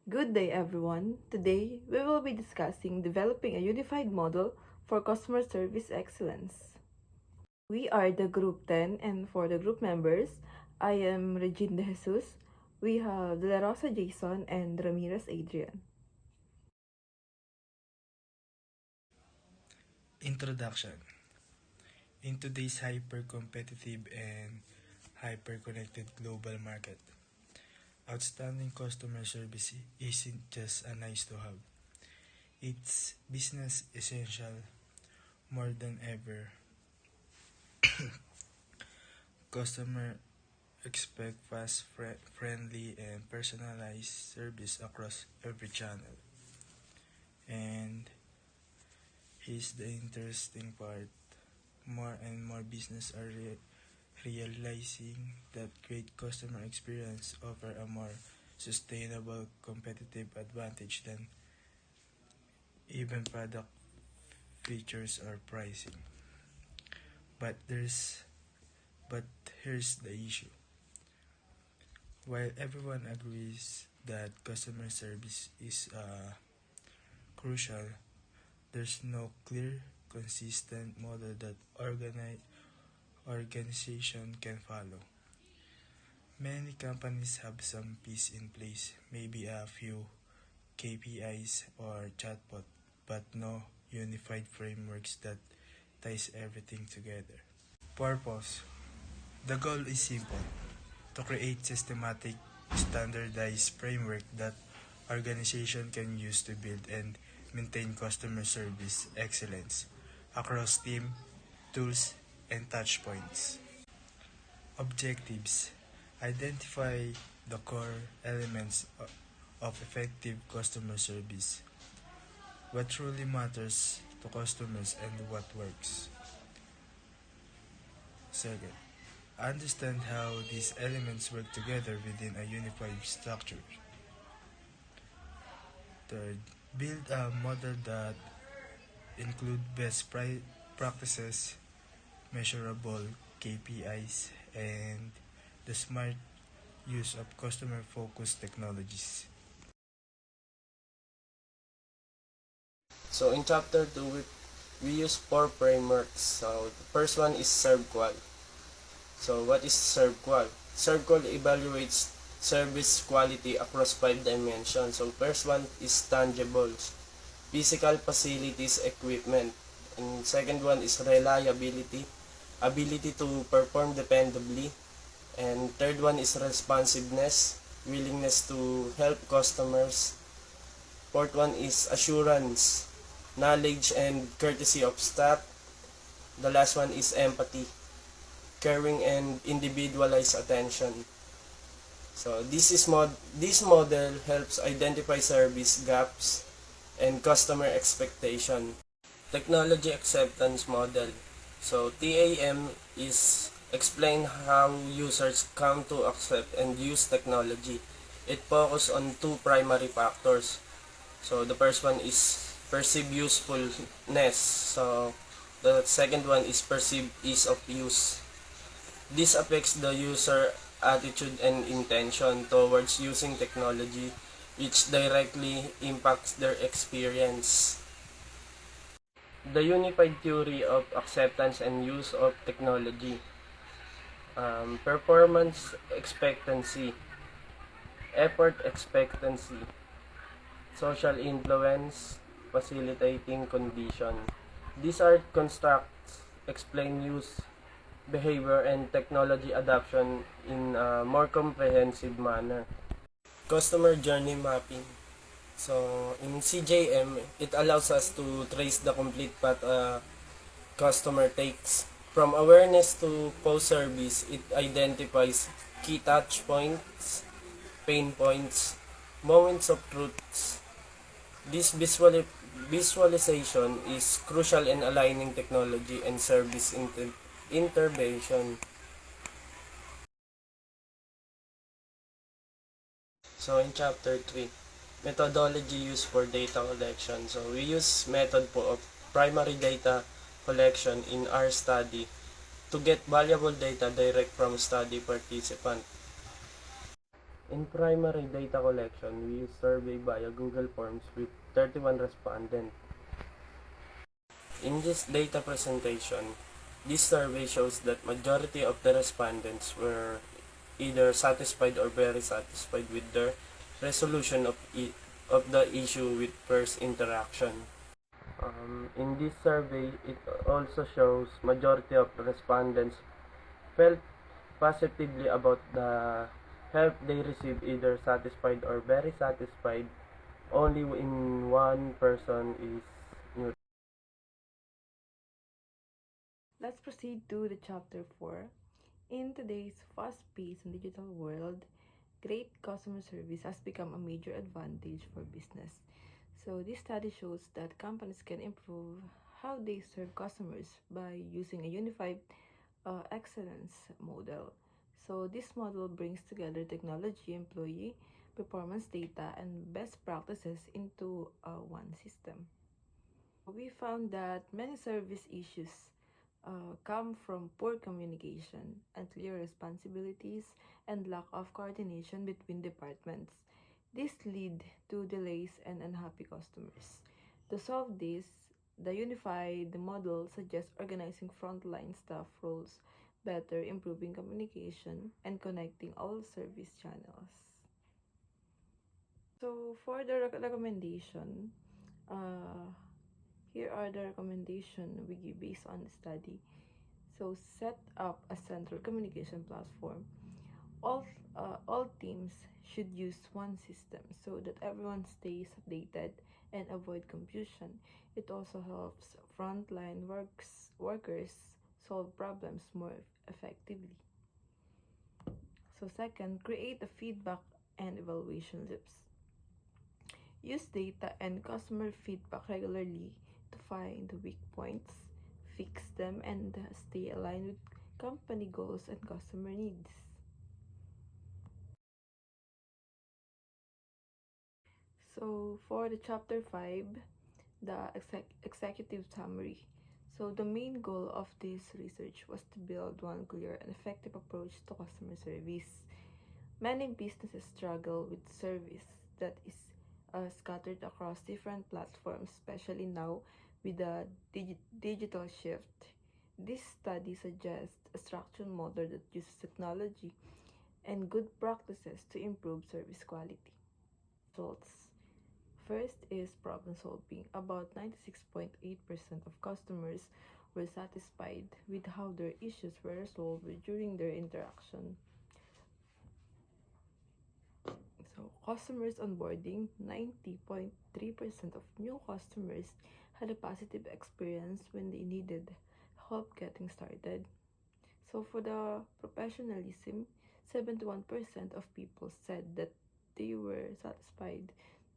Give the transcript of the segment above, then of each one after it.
Good day, everyone. Today, we will be discussing developing a unified model for customer service excellence. We are the Group 10, and for the group members, I am Regine De Jesus. We have De La Rosa Jason and Ramirez Adrian. Introduction. In today's hyper-competitive and hyper-connected global market, outstanding customer service isn't just a nice to have. It's business essential more than ever. Customer expect fast, friendly, and personalized service across every channel. And here's the interesting part. More and more business are realizing that great customer experience offer a more sustainable competitive advantage than even product features or pricing. But there's but here's the issue. While everyone agrees that customer service is crucial, there's no clear, consistent model that organization can follow. Many companies have some piece in place, maybe a few KPIs or chatbot, but no unified frameworks that ties everything together. Purpose. The goal is simple: to create systematic, standardized framework that organization can use to build and maintain customer service excellence across team, tools, and touchpoints. Objectives. Identify the core elements of effective customer service. What truly matters to customers and what works. Second, understand how these elements work together within a unified structure. Third, build a model that include practices, measurable KPIs, and the smart use of customer-focused technologies. So in chapter 2, we use 4 frameworks. So the first one is ServQual. So what is ServQual? ServQual evaluates service quality across 5 dimensions. So first one is tangibles, physical facilities, equipment. And second one is reliability, ability to perform dependably. And third one is responsiveness, willingness to help customers. Fourth one is assurance, knowledge and courtesy of staff. The last one is empathy, caring and individualized attention. So this model helps identify service gaps and customer expectation. Technology acceptance model. So TAM is explain how users come to accept and use technology. It focuses on 2 primary factors. So the first one is perceived usefulness. So the second one is perceived ease of use. This affects the user attitude and intention towards using technology, which directly impacts their experience. The unified theory of acceptance and use of technology. Performance expectancy, effort expectancy, social influence, facilitating condition. These are constructs explain use, behavior, and technology adoption in a more comprehensive manner. Customer journey mapping. So in CJM, it allows us to trace the complete path a customer takes. From awareness to post-service, it identifies key touch points, pain points, moments of truths. This visualization is crucial in aligning technology and service intervention. So in chapter 3, methodology used for data collection. So we use method po of primary data collection in our study to get valuable data direct from study participant. In primary data collection, we use survey via Google Forms with 31 respondents. In this data presentation, this survey shows that majority of the respondents were either satisfied or very satisfied with the resolution of the issue with first interaction. In this survey, it also shows majority of the respondents felt positively about the help they received, either satisfied or very satisfied. Only in one person is neutral. Let's proceed to the chapter 4. In today's fast-paced and digital world, great customer service has become a major advantage for business. So this study shows that companies can improve how they serve customers by using a unified excellence model. So this model brings together technology, employee performance data, and best practices into one system. We found that many service issues come from poor communication, unclear responsibilities, and lack of coordination between departments. This lead to delays and unhappy customers. To solve this, the unified model suggests organizing frontline staff roles better, improving communication, and connecting all service channels. So for the recommendation, uh, here are the recommendations we give based on the study. So set up a central communication platform. All teams should use one system so that everyone stays updated and avoid confusion. It also helps workers solve problems more effectively. So second, create a feedback and evaluation loops. Use data and customer feedback regularly to find the weak points, fix them, and stay aligned with company goals and customer needs. So for the chapter 5, the executive summary. So the main goal of this research was to build one clear and effective approach to customer service. Many businesses struggle with service that is scattered across different platforms, especially now with the digital shift. This study suggests a structured model that uses technology and good practices to improve service quality. Results. First is problem solving. About 96.8% of customers were satisfied with how their issues were resolved during their interaction. So, customers onboarding, 90.3% of new customers had a positive experience when they needed help getting started. So, for the professionalism, 71% of people said that they were satisfied,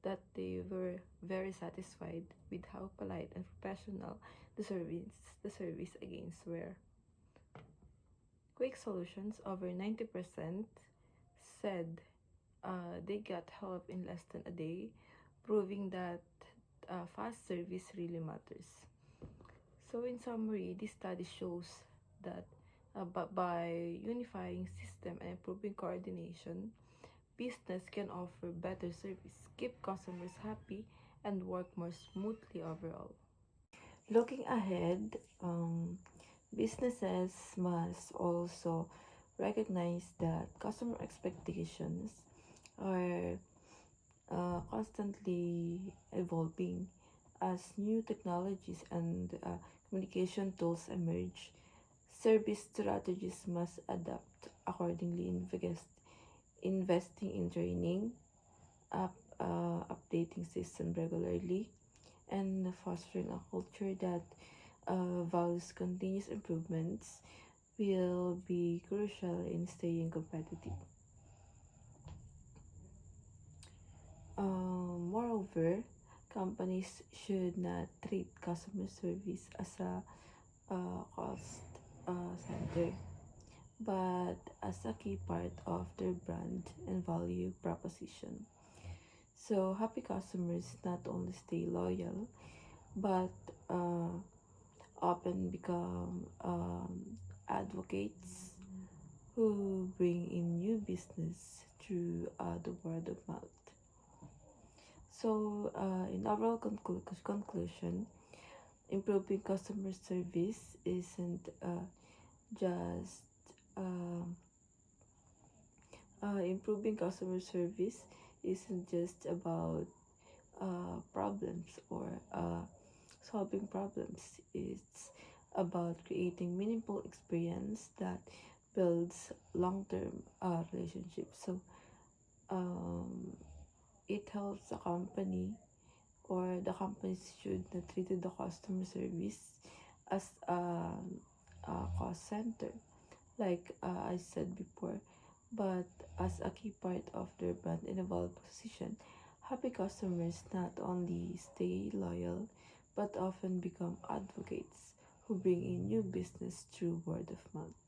that they were very satisfied with how polite and professional the service against were. Quick solutions, over 90% said they got help in less than a day, proving that fast service really matters. So, in summary, this study shows that by unifying system and improving coordination, business can offer better service, keep customers happy, and work more smoothly overall. Looking ahead, businesses must also recognize that customer expectations are constantly evolving as new technologies and communication tools emerge. Service strategies must adapt accordingly, investing in training, updating system regularly, and fostering a culture that values continuous improvements will be crucial in staying competitive. Moreover, companies should not treat customer service as a cost center, but as a key part of their brand and value proposition. So, happy customers not only stay loyal, but often become advocates who bring in new business through the word of mouth. So, in overall conclusion, improving customer service isn't just improving customer service isn't just about problems or solving problems. It's about creating meaningful experience that builds long-term relationships. So um, it helps a company, or the companies should not treat the customer service as a cost center, like I said before, but as a key part of their brand and evolved position. Happy customers not only stay loyal but often become advocates who bring in new business through word of mouth.